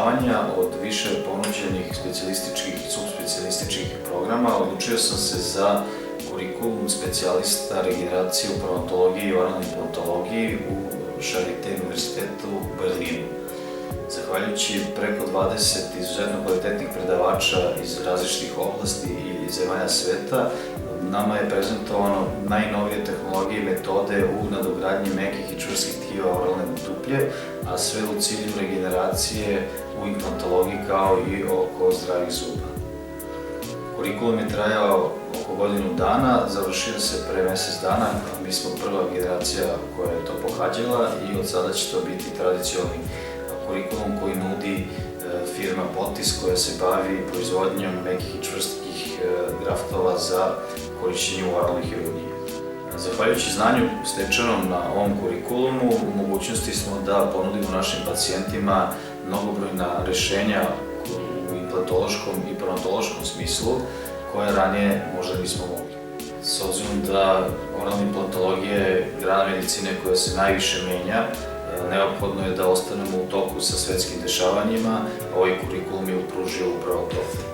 dešavanja, od više ponuđenih specijalističkih i subspecijalističkih programa, odlučio sam se za kurikulum specijalista, regeneraciju, pravontologiji i oralnoj implatologiji u Šerite Univerzitetu u Berlinu. Zahvaljujući preko 20 izuzetno kvalitetnih predavača iz različitih oblasti i zemalja sveta, nama je prezentovano najnovije tehnologije i metode u nadogradnji mekih i čvrstih tkiva oralne duplje, a sve u cilju regeneracije u implantologiji kao i oko zdravih zuba. Kurikulum je trajao oko godinu dana, završio se pre mesec dana, mi smo prva generacija koja je to pohađala i od sada će to biti tradicionalni kurikulum koji nudi firma Potis koja se bavi proizvodnjom mekih i čvrstih graftova za korišćenje u oralnoj hirurgiji. Zahvaljujući znanju stečenom na ovom kurikulumu, u mogućnosti smo da ponudimo našim pacijentima mnogobrojna rešenja u implantološkom i parodontološkom smislu koje ranije možda nismo mogli. S obzirom da oralna implantologija je grana medicine koja se najviše menja, neophodno je da ostanemo u toku sa svetskim dešavanjima, a ovaj kurikulum je pružio upravo to.